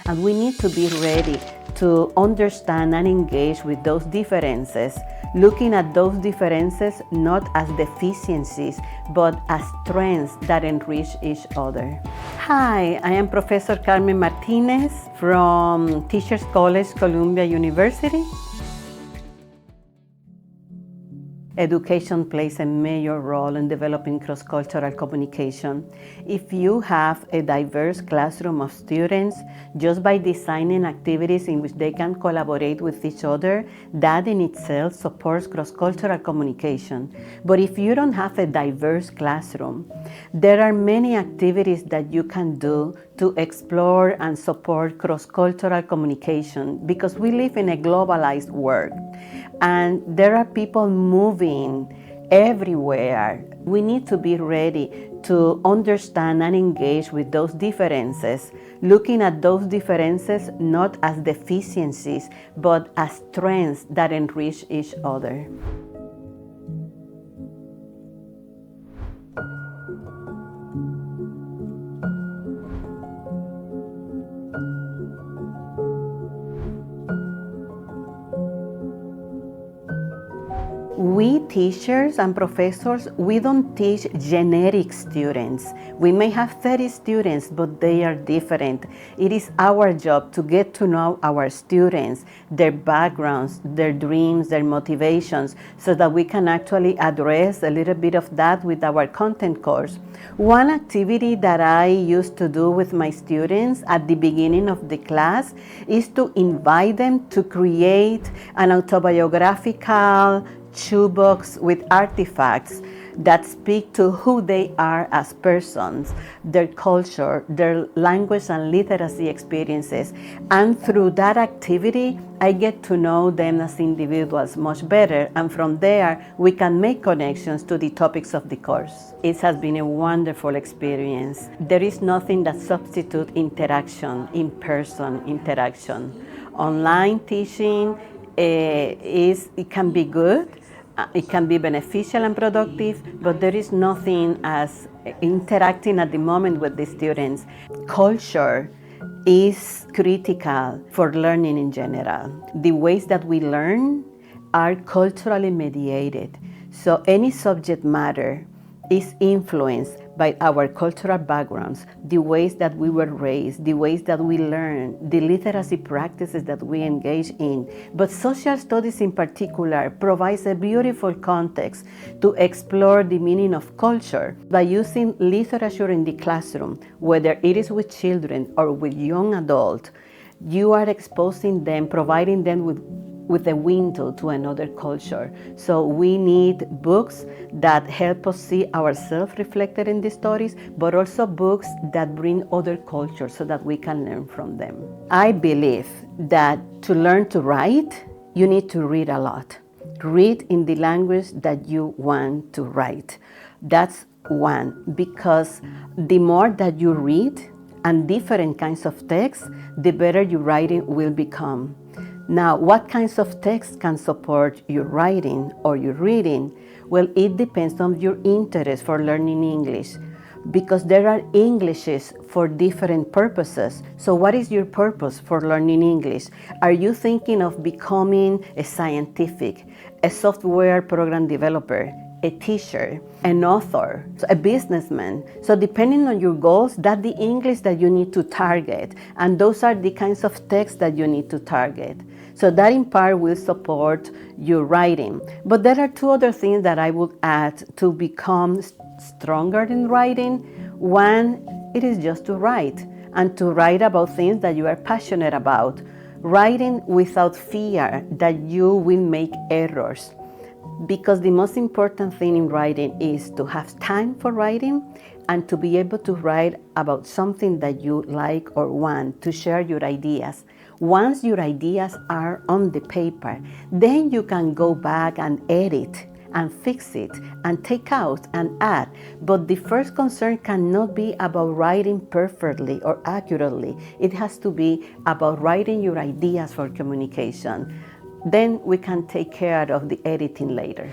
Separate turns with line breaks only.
and we need to be ready to understand and engage with those differences, looking at those differences not as deficiencies, but as strengths that enrich each other. Hi, I am Professor Carmen Martinez from Teachers College, Columbia University. Education plays a major role in developing cross-cultural communication. If you have a diverse classroom of students, just by designing activities in which they can collaborate with each other, that in itself supports cross-cultural communication. But if you don't have a diverse classroom, there are many activities that you can do to explore and support cross-cultural communication, because we live in a globalized world and there are people moving everywhere. We need to be ready to understand and engage with those differences, looking at those differences not as deficiencies, but as strengths that enrich each other. We teachers and professors, we don't teach generic students. We may have 30 students, but they are different. It is our job to get to know our students, their backgrounds, their dreams, their motivations, so that we can actually address a little bit of that with our content course. One activity that I used to do with my students at the beginning of the class is to invite them to create an autobiographical shoebox with artifacts that speak to who they are as persons, their culture, their language and literacy experiences. And through that activity, I get to know them as individuals much better. And from there, we can make connections to the topics of the course. It has been a wonderful experience. There is nothing that substitutes interaction, in-person interaction. Online teaching it can be good. It can be beneficial and productive, but there is nothing as interacting at the moment with the students. Culture is critical for learning in general. The ways that we learn are culturally mediated. So any subject matter is influenced by our cultural backgrounds, the ways that we were raised, the ways that we learn, the literacy practices that we engage in. But social studies in particular provides a beautiful context to explore the meaning of culture by using literature in the classroom, whether it is with children or with young adults. You are exposing them, providing them with a window to another culture. So we need books that help us see ourselves reflected in the stories, but also books that bring other cultures so that we can learn from them. I believe that to learn to write, you need to read a lot. Read in the language that you want to write. That's one, because the more that you read and different kinds of texts, the better your writing will become. Now, what kinds of texts can support your writing or your reading? Well, it depends on your interest for learning English, because there are Englishes for different purposes. So what is your purpose for learning English? Are you thinking of becoming a scientific, a software program developer, a teacher, an author, a businessman? So depending on your goals, that's the English that you need to target. And those are the kinds of texts that you need to target. So that in part will support your writing. But there are two other things that I would add to become stronger in writing. One, it is just to write, and to write about things that you are passionate about. Writing without fear that you will make errors. Because the most important thing in writing is to have time for writing and to be able to write about something that you like or want, to share your ideas. Once your ideas are on the paper, then you can go back and edit and fix it and take out and add. But the first concern cannot be about writing perfectly or accurately. It has to be about writing your ideas for communication. Then we can take care of the editing later.